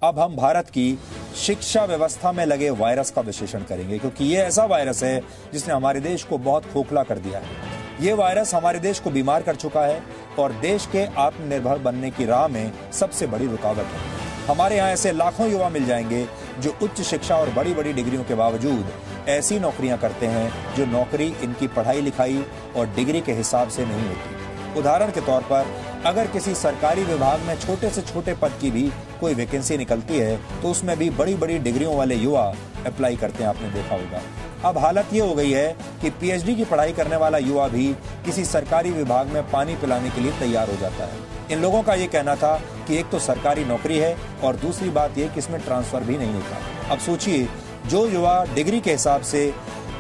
अब हम भारत की शिक्षा व्यवस्था में लगे वायरस का विश्लेषण करेंगे, क्योंकि ये ऐसा वायरस है जिसने हमारे देश को बहुत खोखला कर दिया है। ये वायरस हमारे देश को बीमार कर चुका है और देश के आत्मनिर्भर बनने की राह में सबसे बड़ी रुकावट है। हमारे यहाँ ऐसे लाखों युवा मिल जाएंगे जो उच्च शिक्षा और बड़ी बड़ी डिग्रियों के बावजूद ऐसी नौकरियां करते हैं जो नौकरी इनकी पढ़ाई लिखाई और डिग्री के हिसाब से नहीं होती। उदाहरण के तौर पर अगर किसी सरकारी विभाग में छोटे से छोटे पद की भी कोई वैकेंसी निकलती है तो उसमें भी बड़ी बड़ी डिग्रियों वाले युवा अप्लाई करते हैं, आपने देखा होगा। अब हालत ये हो गई है कि पीएचडी की पढ़ाई करने वाला युवा भी किसी सरकारी विभाग में पानी पिलाने के लिए तैयार हो जाता है। इन लोगों का ये कहना था कि एक तो सरकारी नौकरी है और दूसरी बात ये कि इसमें ट्रांसफर भी नहीं होता। अब सोचिए, जो युवा डिग्री के हिसाब से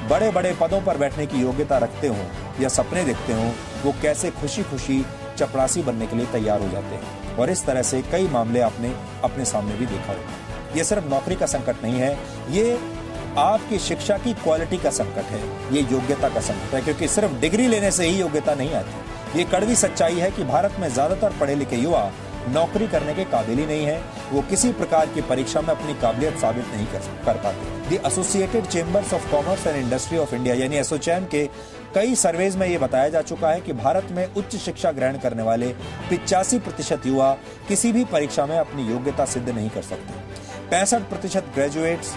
बड़े बड़े पदों पर बैठने की योग्यता रखते हों या सपने देखते हों, वो कैसे खुशी खुशी चपरासी बनने के लिए तैयार हो जाते हैं। और इस तरह से कई मामले आपने अपने सामने भी देखा होगा। ये सिर्फ नौकरी का संकट नहीं है, ये आपकी शिक्षा की क्वालिटी का संकट है, ये योग्यता का संकट है, क्योंकि सिर्फ डिग्री लेने से ही योग्यता नहीं आती। ये कड़वी सच्चाई है कि भारत में ज्यादातर पढ़े लिखे युवा नौकरी करने के काबिल ही नहीं है। वो किसी प्रकार की परीक्षा में अपनी काबिलियत साबित नहीं कर पाते। The associated chambers of commerce and industry of India यानी एसोचैम के कई सर्वेज में ये बताया जा चुका है कि भारत में उच्च शिक्षा ग्रहण करने वाले 85% युवा किसी भी परीक्षा में अपनी योग्यता सिद्ध नहीं कर सकते। 65% ग्रेजुएट्स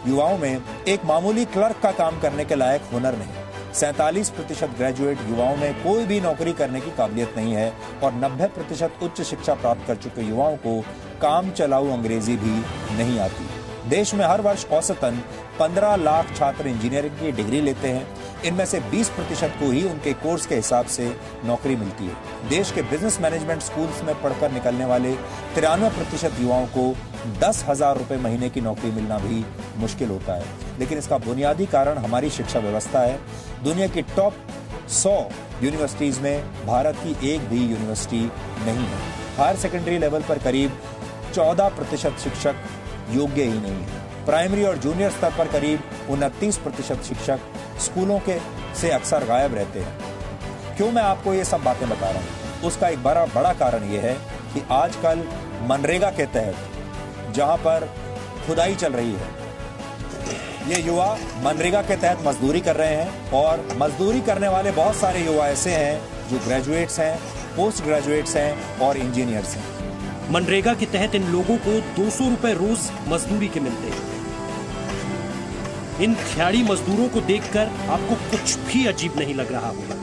युवाओं में एक मामूली क्लर्क का काम करने के लायक हुनर नहीं। 47% ग्रेजुएट युवाओं में कोई भी नौकरी करने की काबिलियत नहीं है और 90% उच्च शिक्षा प्राप्त कर चुके युवाओं को काम चलाऊ अंग्रेजी भी नहीं आती। देश में हर वर्ष औसतन 15 लाख छात्र इंजीनियरिंग की डिग्री लेते हैं। इनमें से 20% को ही उनके कोर्स के हिसाब से नौकरी मिलती है। देश के बिजनेस मैनेजमेंट स्कूल्स में पढ़कर निकलने वाले 93% युवाओं को 10,000 रुपए महीने की नौकरी मिलना भी मुश्किल होता है। लेकिन इसका बुनियादी कारण हमारी शिक्षा व्यवस्था है। दुनिया की टॉप 100 यूनिवर्सिटीज में भारत की एक भी यूनिवर्सिटी नहीं है। हायर सेकेंडरी लेवल पर करीब 14% शिक्षक योग्य ही नहीं है। प्राइमरी और जूनियर स्तर पर करीब 29% शिक्षक स्कूलों के से अक्सर गायब रहते हैं। क्यों मैं आपको ये सब बातें बता रहा हूँ? उसका एक बड़ा कारण ये है कि आजकल मनरेगा के तहत जहाँ पर खुदाई चल रही है, ये युवा मनरेगा के तहत मजदूरी कर रहे हैं और मजदूरी करने वाले बहुत सारे युवा ऐसे हैं जो ग्रेजुएट्स हैं, पोस्ट ग्रेजुएट्स हैं और इंजीनियर्स हैं। मनरेगा के तहत इन लोगों को 200 रुपए रोज मजदूरी के मिलते हैं। इन दिहाड़ी मजदूरों को देखकर आपको कुछ भी अजीब नहीं लग रहा होगा,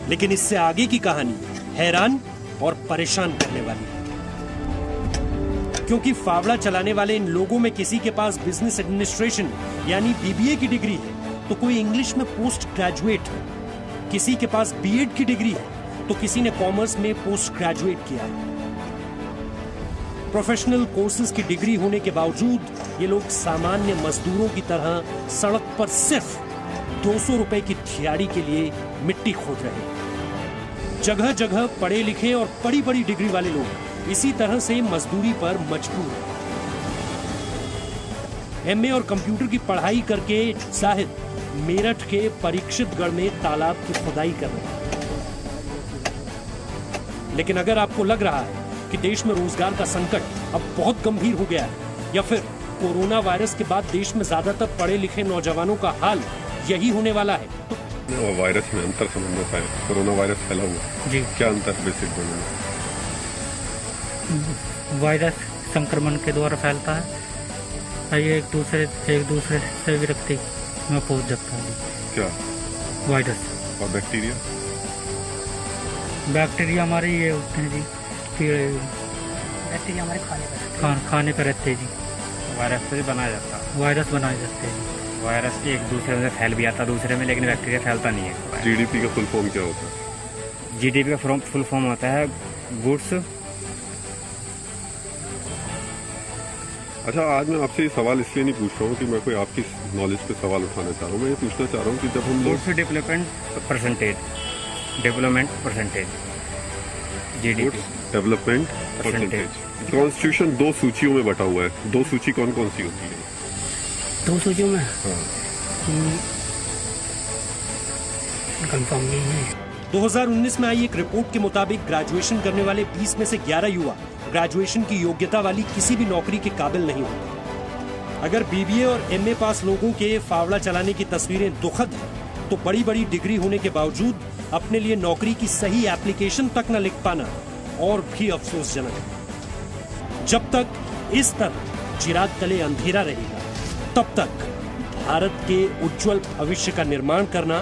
लेकिन इससे आगे की कहानी हैरान और परेशान करने वाली है। क्योंकि फावड़ा चलाने वाले इन लोगों में किसी के पास बिजनेस एडमिनिस्ट्रेशन यानी बीबीए की डिग्री है तो कोई इंग्लिश में पोस्ट ग्रेजुएट है, किसी के पास बीएड की डिग्री है तो किसी ने कॉमर्स में पोस्ट ग्रेजुएट किया है। प्रोफेशनल कोर्सेज की डिग्री होने के बावजूद ये लोग सामान्य मजदूरों की तरह सड़क पर सिर्फ 200 रुपए की दिहाड़ी के लिए मिट्टी खोद रहे हैं। जगह जगह पढ़े लिखे और बड़ी बड़ी डिग्री वाले लोग इसी तरह से मजदूरी पर मजबूर हैं। एमए और कंप्यूटर की पढ़ाई करके जाहिद मेरठ के परीक्षितगढ़ में तालाब की खुदाई कर रहे हैं। लेकिन अगर आपको लग रहा है कि देश में रोजगार का संकट अब बहुत गंभीर हो गया है या फिर कोरोना वायरस के बाद देश में ज्यादातर पढ़े लिखे नौजवानों का हाल यही होने वाला है तो वायरस में अंतर समझना पाए। कोरोना वायरस फैला हुआ जी, क्या अंतर बेसिक दोनों में? वायरस संक्रमण के द्वारा फैलता है, ये एक दूसरे से व्यक्ति में पहुंच जाता है। क्या वायरस? और बैक्टीरिया? बैक्टीरिया हमारे ये होते हैं जी, बैक्टीरिया हमारे खाने पर रहते हैं जी। वायरस से बनाया जाता है। वायरस बनाए जाते हैं। वायरस एक दूसरे में फैल भी आता दूसरे में, लेकिन बैक्टीरिया फैलता नहीं है। जीडीपी का फुल फॉर्म क्या होता है? जीडीपी का फुल फॉर्म होता है गुड्स। अच्छा, आज मैं आपसे ये सवाल इसलिए नहीं पूछ रहा हूँ कि मैं कोई आपकी नॉलेज पे सवाल उठाना चाह रहा हूँ। मैं ये पूछना चाह रहा हूँ कि जब हम लोग development percentage GDP development percentage. Constitution 2 सूचियों में बटा हुआ है। 2 सूची कौन कौन सी होती है? 2 सूचियों में कंफर्म नहीं है। 2019 में आई एक रिपोर्ट के मुताबिक ग्रेजुएशन करने वाले 20 में से 11 युवा ग्रेजुएशन की योग्यता वाली किसी भी नौकरी के काबिल नहीं होता। अगर बीबीए और एमए पास लोगों के फावड़ा चलाने की तस्वीरें दुखद हैं, तो बड़ी बड़ी डिग्री होने के बावजूद अपने लिए नौकरी की सही एप्लीकेशन तक न लिख पाना और भी अफसोसजनक है। जब तक इस तरह चिराग तले अंधेरा रहेगा, तब तक भारत के उज्जवल भविष्य का निर्माण करना